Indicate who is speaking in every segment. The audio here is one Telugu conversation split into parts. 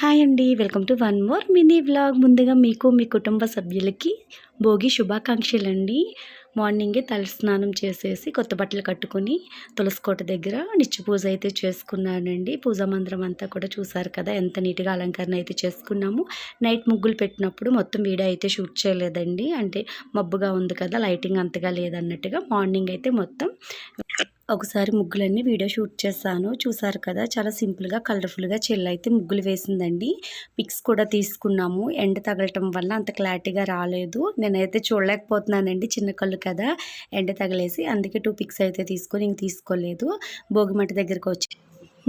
Speaker 1: హాయ్ అండి. Welcome to one more mini vlog. ముందుగా మీకు మీ కుటుంబ సభ్యులకి భోగి శుభాకాంక్షలండి. మార్నింగే తలస్నానం చేసేసి కొత్త బట్టలు కట్టుకొని తులసికోట దగ్గర నిత్య పూజ అయితే చేసుకున్నానండి. పూజా మందిరం అంతా కూడా చూసారు కదా, ఎంత నీట్గా అలంకరణ అయితే చేసుకున్నాము. నైట్ ముగ్గులు పెట్టినప్పుడు మొత్తం వీడియో అయితే షూట్ చేయలేదండి. అంటే మబ్బుగా ఉంది కదా, లైటింగ్ అంతగా లేదన్నట్టుగా మార్నింగ్ అయితే మొత్తం ఒకసారి ముగ్గులన్నీ వీడియో షూట్ చేశాను. చూసారు కదా, చాలా సింపుల్గా కలర్ఫుల్గా చెల్లైతే ముగ్గులు వేసిందండి. పిక్స్ కూడా తీసుకున్నాము. ఎండ తగలటం వల్ల అంత క్లారిటీగా రాలేదు. నేనైతే చూడలేకపోతున్నానండి, చిన్న కళ్ళు కదా, ఎండ తగలేసి. అందుకే 2 పిక్స్ అయితే తీసుకొని ఇంక తీసుకోలేదు. భోగిమంట దగ్గరికి వచ్చి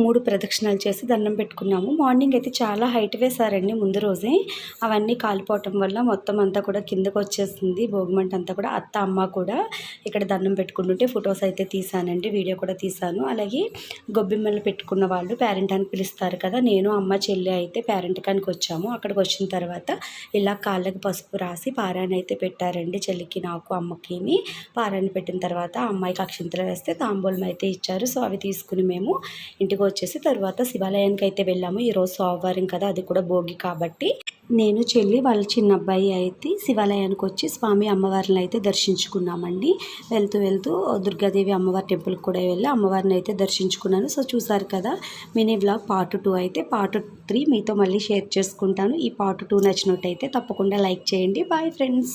Speaker 1: 3 ప్రదక్షిణాలు చేసి దండం పెట్టుకున్నాము. మార్నింగ్ అయితే చాలా హైట్ వేశారండి ముందు రోజే. అవన్నీ కాలిపోవటం వల్ల మొత్తం అంతా కూడా కిందకు వచ్చేసింది భోగిమంట అంతా కూడా. అత్త అమ్మ కూడా ఇక్కడ దండం పెట్టుకుంటుంటే ఫొటోస్ అయితే తీసానండి, వీడియో కూడా తీసాను. అలాగే గొబ్బెమ్మలు పెట్టుకున్న వాళ్ళు పేరెంటానికి పిలుస్తారు కదా, నేను అమ్మ చెల్లి అయితే పేరెంటకానికి వచ్చాము. అక్కడికి వచ్చిన తర్వాత ఇలా కాళ్ళకి పసుపు రాసి పారాయణ అయితే పెట్టారండి, చెల్లికి నాకు అమ్మకిని. పారాయణ పెట్టిన తర్వాత అమ్మాయికి అక్షింతలు వేస్తే తాంబూలం అయితే ఇచ్చారు. సో అవి తీసుకుని మేము ఇంటికి వచ్చేసి తర్వాత శివాలయానికి అయితే వెళ్ళాము. ఈరోజు సోమవారం కదా, అది కూడా భోగి కాబట్టి నేను చెల్లి వాళ్ళ చిన్న అబ్బాయి అయితే శివాలయానికి వచ్చి స్వామి అమ్మవారిని అయితే దర్శించుకున్నామండి. వెళ్తూ వెళ్తూ దుర్గాదేవి అమ్మవారి టెంపుల్కి కూడా వెళ్ళి అమ్మవారిని అయితే దర్శించుకున్నాను. సో చూసారు కదా, మినీ వ్లాగ్ పార్ట్ 2 అయితే. పార్ట్ 3 మీతో మళ్ళీ షేర్ చేసుకుంటాను. ఈ పార్ట్ 2 నచ్చినట్టయితే తప్పకుండా లైక్ చేయండి. Bye friends.